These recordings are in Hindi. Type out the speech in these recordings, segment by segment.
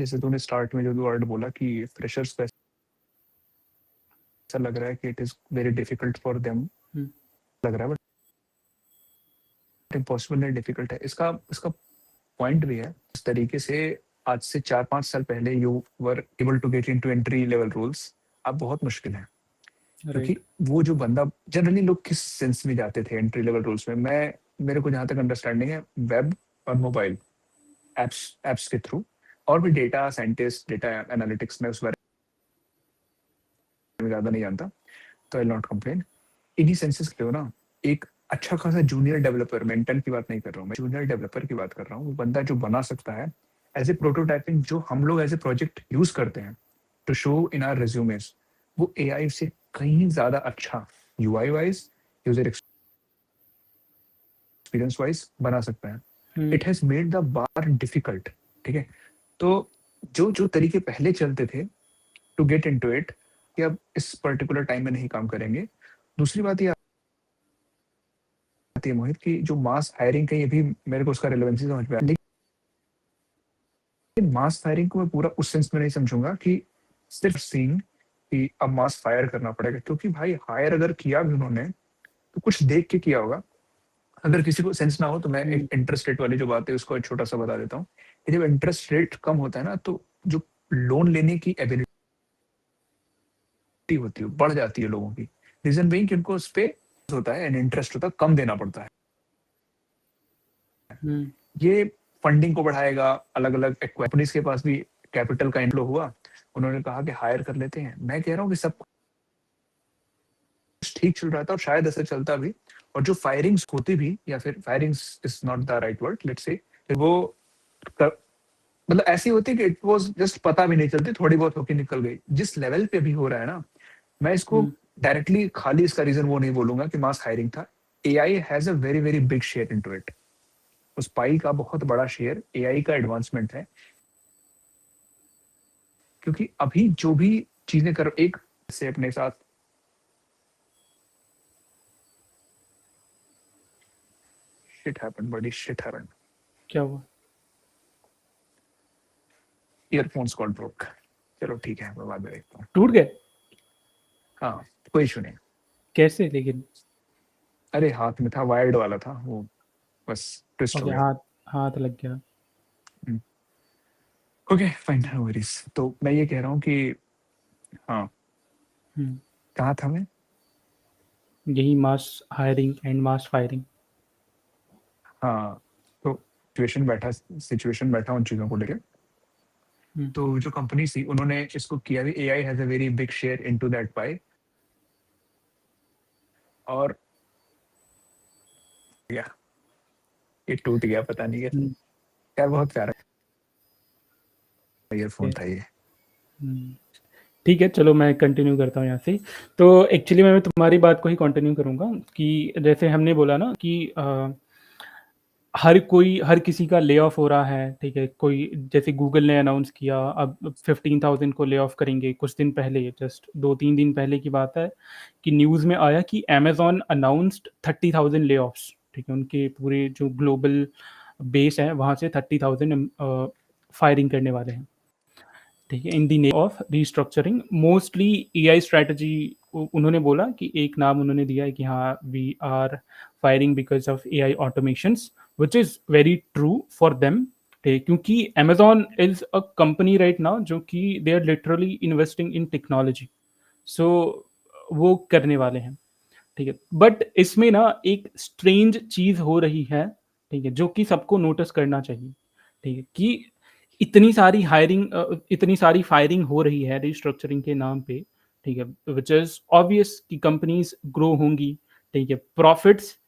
जैसे तूने स्टार्ट में जो वर्ड बोला कि फ्रेशर्स को ऐसा लग रहा है कि it is very difficult for them, लग रहा है, बट इम्पॉसिबल नहीं, डिफिकल्ट है। इसका इसका पॉइंट भी है। इस तरीके से आज से 4-5 साल पहले you were able to get into entry level roles, अब बहुत मुश्किल है। क्योंकि राइट वो जो बंदा, जनरली लोग किस सेंस में जाते थे एंट्री लेवल रोल्स में, मैं मेरे को जहाँ तक अंडरस्टैंडिंग है, वेब और मोबाइल एप्स एप्स के थ्रू, और भी डेटा साइंटिस्ट, डेटा एनालिटिक्स में उस बारे में ज्यादा नहीं जानता, तो आई नॉट कंप्लेन। इन्हीं सेंसेस के हो ना, एक अच्छा खासा जूनियर डेवलपर, मैं इंटर्न की बात नहीं कर रहा हूँ, मैं जूनियर डेवलपर की बात कर रहा हूँ, वो बंदा जो बना सकता है एज ए प्रोटोटाइपिंग, जो हम लोग एज ए प्रोजेक्ट यूज करते हैं to show in our resumes, वो एआई से कहीं ज्यादा अच्छा UI wise, user experience wise बना सकता है। It has made the bar difficult. ठीक है, तो जो जो तरीके पहले चलते थे टू गेट इनटू इट, कि अब इस पर्टिकुलर टाइम में नहीं काम करेंगे। दूसरी बात ये आती है मोहित, कि जो मास हायरिंग का, ये भी मेरे को उसका रिलेवेंसी समझ में आया, लेकिन मास फायरिंग को मैं पूरा उस सेंस में नहीं समझूंगा कि सिर्फ सीन कि अब मास फायर करना पड़ेगा, क्योंकि भाई हायर अगर किया भी उन्होंने तो कुछ देख के किया होगा। अगर किसी को सेंस ना हो तो मैं एक इंटरेस्ट रेट वाली जो बात है उसको एक छोटा सा बता देता हूँ, कि जब इंटरेस्ट रेट कम होता है ना, तो जो लोन लेने की एबिलिटी होती है वो बढ़ जाती है लोगों की। रीजन बीइंग कि उनको उस पे होता है एंड इंटरेस्ट होता है, कम देना पड़ता है। ये फंडिंग को बढ़ाएगा। अलग अलग कंपनीज के पास भी कैपिटल का इनफ्लो हुआ, उन्होंने कहा कि हायर कर लेते हैं। मैं कह रहा हूँ कि सब कुछ ठीक चल रहा था और शायद ऐसा चलता भी, और जो फायरिंग्स होती भी, या फिर firings is not the right word, let's say, वो मतलब ऐसी होती कि इट वाज जस्ट पता भी नहीं चलती, थोड़ी बहुत होके निकल गई। जिस लेवल पे भी हो रहा है ना, मैं इसको डायरेक्टली खाली इसका रीजन वो नहीं बोलूंगा कि मास हायरिंग था। AI has a very very big share into it. उस पाई का बहुत बड़ा शेयर एआई का एडवांसमेंट है, क्योंकि अभी जो भी चीजें कर एक से अपने साथ शिट हैपेंड, बड़ी शिट हैपेंड। क्या हुआ? Earphones call broke. चलो ठीक है, मैं बाद में देखता हूँ। टूट गए? हाँ, कोई इशू नहीं। कैसे लेकिन? अरे हाथ में था, वायर्ड वाला था वो, बस ट्विस्ट हो ओके, गया। हाथ हाथ लग गया। Okay fine, no worries. तो मैं ये कह रहा हूँ कि हाँ, हम्म, कहाँ था मैं? यही mass hiring and mass firing. हाँ, तो सिचुएशन बैठा उन चीजों को लेके। तो जो कंपनी थी उन्होंने इसको किया भी, AI has a very big share into that पाई। और या ये टूट गया, पता नहीं कैसे यार, बहुत प्यारा ईयरफोन था ये। ठीक है, चलो मैं कंटिन्यू करता हूँ यहाँ से। तो एक्चुअली मैं तुम्हारी बात को ही कंटिन्यू करूँगा कि जैसे हमने बोला ना कि हर किसी का ले ऑफ हो रहा है, ठीक है? कोई जैसे गूगल ने अनाउंस किया अब 15,000 को ले ऑफ करेंगे कुछ दिन पहले, जस्ट 2-3 दिन पहले की बात है कि न्यूज़ में आया कि अमेज़न अनाउंस्ड 30,000 ले ऑफ्स, ठीक है? उनके पूरे जो ग्लोबल बेस है वहाँ से 30,000 फायरिंग करने वाले हैं, ठीक है? In the name of restructuring mostly AI strategy. उन्होंने बोला कि एक नाम उन्होंने दिया है कि हाँ we are firing because of AI automations, which is very true for them, ठीक? क्योंकि Amazon is a company right now जो कि they are literally investing in technology, so वो करने वाले हैं, ठीक है? बट इसमें ना एक स्ट्रेंज चीज़ हो रही है, ठीक है, जो कि सबको नोटिस करना चाहिए, ठीक है? कि इतनी सारी फायरिंग हो रही है रिस्ट्रक्चरिंग के नाम पे, ठीक है? विच इज़ ऑब्वियस कि कंपनीज़ ग्रो होंगी, ठीक है? प्रॉफिट्स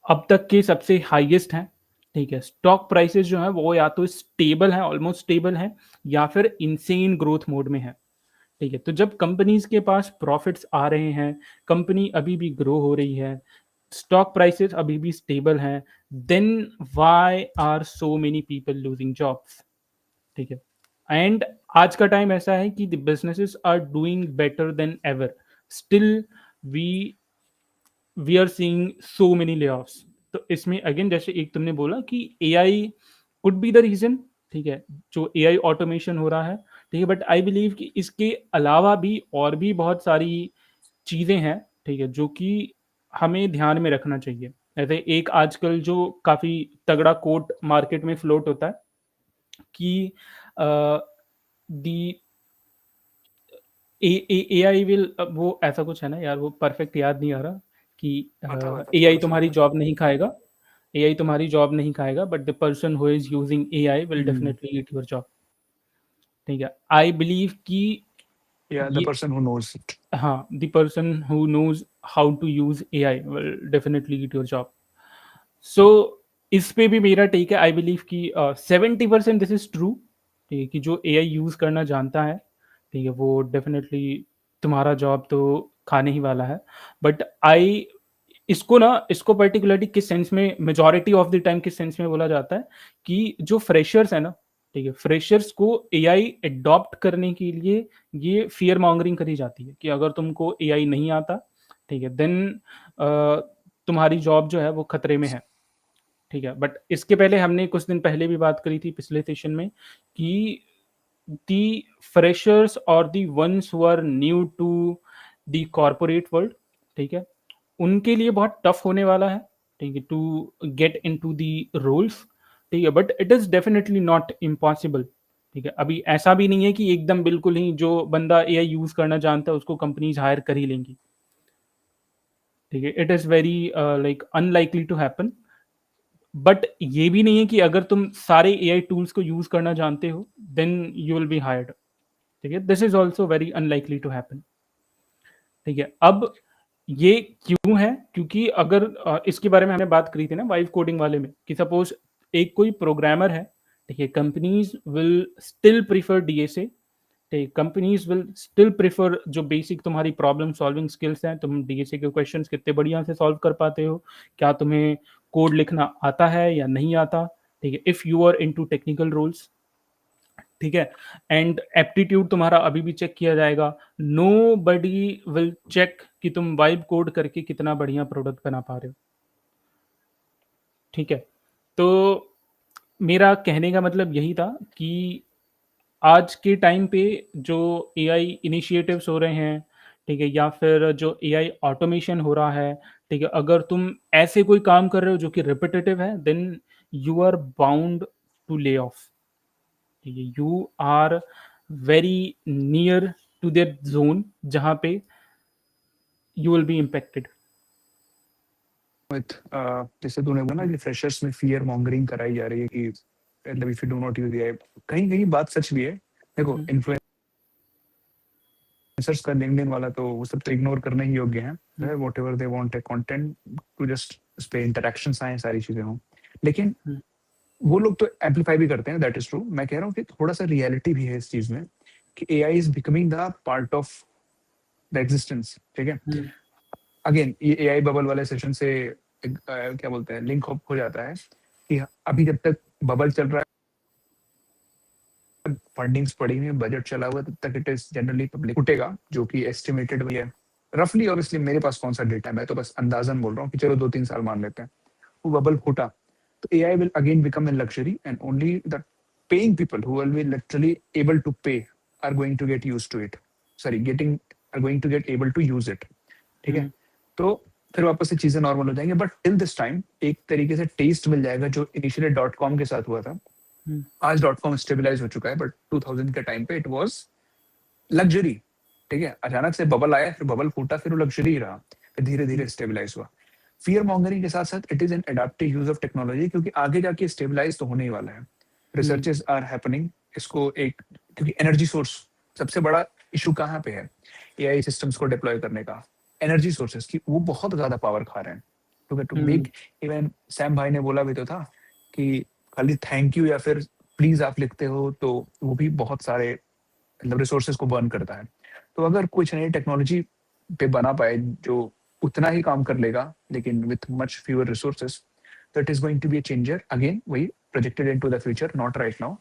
अब तक के सबसे हाईएस्ट हैं, ठीक है? स्टॉक प्राइसेस जो हैं वो या तो स्टेबल हैं, ऑलमोस्ट स्टेबल हैं, या फिर इनसेन ग्रोथ मोड में है, ठीक है? तो जब कंपनीज़ के पास प्रॉफिट्स आ रहे हैं, कंपनी अभी भी ग्रो हो रही है, स्टॉक प्राइसेस अभी भी स्टेबल हैं, then why are so many people losing jobs, ठीक है? एंड आज का टाइम ऐसा है कि the businesses are doing better than ever, still we we are seeing so many layoffs. तो इसमें अगेन जैसे एक तुमने बोला कि AI could be the reason, ठीक है, जो एआई ऑटोमेशन हो रहा है, ठीक है, बट आई बिलीव कि इसके अलावा भी और भी बहुत सारी चीज़ें हैं, ठीक है, जो कि हमें ध्यान में रखना चाहिए। जैसे एक आजकल जो काफ़ी तगड़ा कोट मार्केट में फ्लोट होता है कि दी एआई विल, वो ऐसा कुछ है ना यार, वो परफेक्ट याद नहीं आ रहा कि पता एआई थोड़ा सा तुम्हारी पता। जॉब नहीं खाएगा, एआई तुम्हारी जॉब नहीं खाएगा, but the person who is using AI will hmm, definitely eat your job. ठीक है, आई बिलीव कि या द ये, पर्सन हु नोज इट। हाँ, the person who knows how to use AI will definitely eat your job. So इस पे भी मेरा टेक है, आई बिलीव कि 70% दिस इज ट्रू, ठीक है, कि जो एआई यूज करना जानता है, ठीक है, वो डेफिनेटली तुम्हारा जॉब तो खाने ही वाला है। बट आई इसको ना, इसको पर्टिकुलरली किस सेंस में, मेजोरिटी ऑफ द टाइम किस सेंस में बोला जाता है कि जो फ्रेशर्स है ना, ठीक है, फ्रेशर्स को एआई अडॉप्ट करने के लिए ये फियर मॉन्गरिंग करी जाती है कि अगर तुमको एआई नहीं आता, ठीक है, देन तुम्हारी जॉब जो है वो खतरे में है। ठीक है, बट इसके पहले हमने कुछ दिन पहले भी बात करी थी पिछले सेशन में कि दी फ्रेशर्स और the ones who are new to the corporate world, ठीक है, उनके लिए बहुत टफ होने वाला है, ठीक है, to get into the roles. ठीक है, but it is definitely not impossible. ठीक है, अभी ऐसा भी नहीं है कि एकदम बिल्कुल ही जो बंदा एआई यूज करना जानता है उसको कंपनीज हायर कर ही लेंगी। ठीक है, it is very like unlikely to happen. But ये भी नहीं है कि अगर तुम सारे एआई टूल्स को यूज करना जानते हो then you will be hired. ठीक है, this is also very unlikely to happen. ठीक है, अब ये क्यों है, क्योंकि अगर इसके बारे में हमने बात करी थी ना वाइव कोडिंग वाले में, कि सपोज एक कोई प्रोग्रामर है, ठीक है, companies will still prefer DSA. ठीक, कंपनीज विल स्टिल प्रेफर जो बेसिक तुम्हारी प्रॉब्लम सॉल्विंग स्किल्स हैं, तुम डीएसए के क्वेश्चंस कितने बढ़िया से सॉल्व कर पाते हो, क्या तुम्हें कोड लिखना आता है या नहीं आता। ठीक है, if you are into technical roles, ठीक है, एंड एप्टीट्यूड तुम्हारा अभी भी चेक किया जाएगा। नो बडी विल चेक कि तुम वाइब कोड करके कितना बढ़िया प्रोडक्ट बना पा रहे हो। ठीक है, तो मेरा कहने का मतलब यही था कि आज के टाइम पे जो एआई इनिशिएटिव्स हो रहे हैं, ठीक है, या फिर जो एआई ऑटोमेशन हो रहा है, ठीक है, अगर तुम ऐसे कोई काम कर रहे हो जो कि रिपीटेटिव है, then you are bound to lay off. ठीक है, you are very near to that zone जहाँ पे you will be impacted. With जैसे तूने बोला ना कि फ्रेशर्स में फियर मॉन्गरिंग कराई जा रही है कि मतलब if you do not use AI, कहीं कहीं बात सच भी है। देखो इन्फ्लुएंसर्स का लिंक्डइन वाला तो वो सब तो इग्नोर करने ही योग्य है, whatever they want a content to just उस पे इंटरेक्शंस आए, सारी चीजें हों, लेकिन वो लोग तो एम्पलीफाई भी करते हैं, दैट इज ट्रू। मैं कह रहा हूँ कि थोड़ा सा रियलिटी भी है इस चीज में कि AI is becoming the part of the existence. ठीक है, अगेन ये एआई बबल वाले सेशन से क्या बोलते हैं, लिंक हो जाता है कि अभी जब तक बबल चल रहा है, फंडिंग्स पड़ी हुई है, बजट चला हुआ है, तब तक इट इज जनरली पब्लिक उठेगा, जो कि एस्टिमेटेड भी है रफली। ऑब्वियसली मेरे पास कौन सा डेटा है, मैं तो बस अंदाजन बोल रहा हूँ कि चलो 2-3 साल मान लेते हैं। वो बबल फूटा तो AI will again become a luxury and only the paying people who will be literally able to pay are going to get used to it, sorry getting are going to get able to use it. ठीक है, तो फिर वापस से चीजें नॉर्मल हो जाएंगी, बट टिल दिस टाइम एक तरीके से टेस्ट मिल जाएगा जो इनिशियली डॉट कॉम के साथ हुआ था। आज डॉट कॉम स्टेबलाइज हो चुका है, बट 2000 के टाइम पे इट वाज लग्जरी। ठीक है, अचानक से बबल आया, फिर बबल फूटा, फिर वो लग्जरी रहा, फिर धीरे धीरे स्टेबलाइज हुआ। फियर मॉन्गरिंग के साथ साथ it is an adaptive use of technology, क्योंकि आगे जाके स्टेबलाइज तो होने ही वाला है। रिसर्चेस आर हैपनिंग इसको एक, क्योंकि एनर्जी सोर्स सबसे बड़ा इशू कहाँ पे है एआई सिस्टम्स को डिप्लॉय करने का, एनर्जी सोर्सेस की, वो बहुत ज्यादा पावर खा रहे हैं। टू मेक, इवन सैम भाई ने बोला भी तो था कि खाली थैंक यू या फिर प्लीज आप लिखते हो तो वो भी बहुत सारे मतलब रिसोर्सेज को बर्न करता है। तो अगर कुछ नई टेक्नोलॉजी पे बना पाए जो उतना ही काम कर लेगा लेकिन विथ मच फ्यूअर रिसोर्सेज, तो it is going to be a changer. Again वही projected into the future, not right now.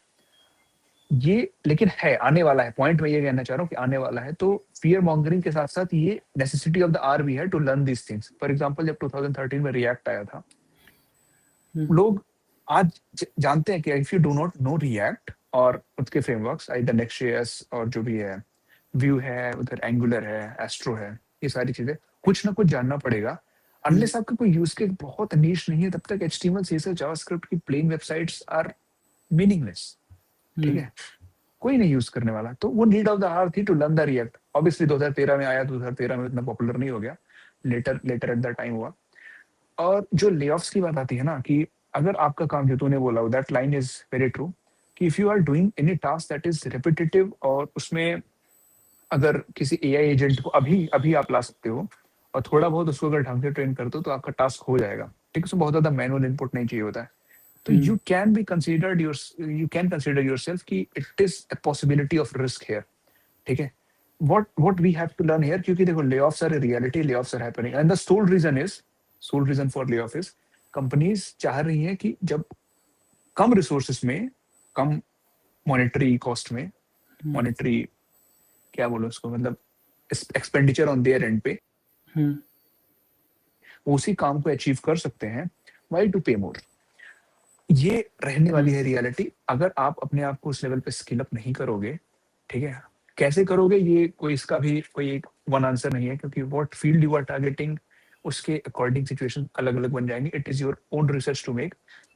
ये लेकिन है, आने वाला है। पॉइंट मैं ये कहना चाह रहा हूँ कि आने वाला है। तो फियर मॉन्गरिंग के साथ साथ ये नेसेसिटी ऑफ द आर भी है to learn these things. For example जब 2013 में रिएक्ट आया था, लोग आज जानते हैं कि if you do not know react और उसके फ्रेमवर्क्स आइदर नेक्स्ट.js और जो भी है, व्यू है, उधर एंगुलर है, एस्ट्रो है, ये सारी चीजें कुछ ना कुछ जानना पड़ेगा। अनलेस आपका कोई यूज केस बहुत नीश नहीं है, तब तक HTML CSS जावास्क्रिप्ट की प्लेन वेबसाइट्स आर मीनिंगलेस। ठीक है, कोई नहीं यूज करने वाला। तो वो नीड ऑफ द आवर थी to learn the React. Obviously 2013 में आया, 2013 में इतना पॉपुलर नहीं हो गया, later later at the time हुआ। और जो लेऑफ्स की बात आती है ना, कि अगर आपका काम, जो तूने बोला, that line is very true, कि if you are doing any task that is repetitive, और उसमें अगर किसी एआई एजेंट को अभी अभी आप ला सकते हो और थोड़ा बहुत उसको अगर ढंग से ट्रेन करते हो तो आपका टास्क हो जाएगा। ठीक है, उसमें बहुत ज्यादा मैनुअल इनपुट नहीं चाहिए होता है। तो you can be considered you can consider yourself कि it is a possibility of risk here. ठीक है, what we have to learn here, क्योंकि देखो layoffs are a reality, layoffs are happening, and the sole reason for layoff is companies चाह रही हैं कि जब कम रिसोर्सेस में, कम मॉनेटरी कॉस्ट में, मॉनेटरी क्या बोलो उसको, मतलब एक्सपेंडिचर ऑन देयर एंड पे, उसी काम को अचीव कर सकते हैं, वाई टू पे मोर। ये रहने वाली है रियलिटी। अगर आप अपने आप को उस लेवल पे स्किल अप नहीं करोगे, ठीक है, कैसे करोगे, ये कोई इसका भी कोई एक वन आंसर नहीं है, क्योंकि what field you are targeting उसके अकॉर्डिंग सिचुएशन अलग अलग बन जाएंगे। It is your own research to make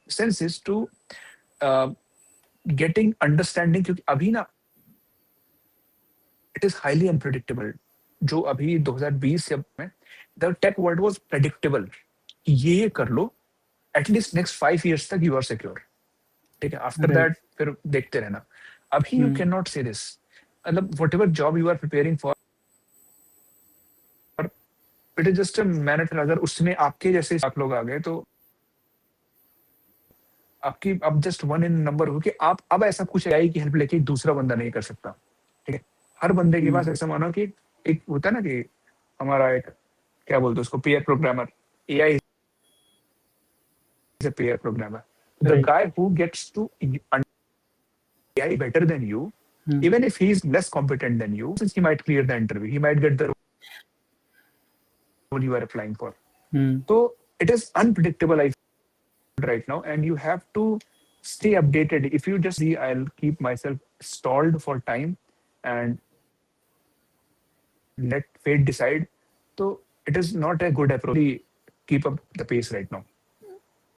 sense is to getting understanding, क्योंकि अभी ना इट इज हाईली अनप्रेडिक्टेबल। जो अभी 2020 में the tech world was predictable, ये कर लो, एटलीस्ट नेक्स्ट 5 years तक यू आर सिक्योर। ठीक है, आफ्टर दैट फिर देखते रहना। अभी you can not say this, मतलब whatever job you are preparing for, it is just a matter. अगर उसमें आपके जैसे 7 लोग आ गए तो आपकी अब जस्ट वन इन नंबर हो कि आप अब ऐसा कुछ AI की हेल्प लेके दूसरा बंदा नहीं कर सकता। ठीक है, हर बंदे के पास ऐसा मानो कि एक होता है ना कि हमारा एक क्या बोलते हैं उसको, pair programmer. AI is a pair programmer, the guy who gets to AI better than you, even if he is less competent than you, since he might clear the interview, he might get the role you are applying for. So it is unpredictable, I feel, right now, and you have to stay updated. If you just see, I'll keep myself stalled for time and let fate decide. So it is not a good approach. Keep up the pace right now.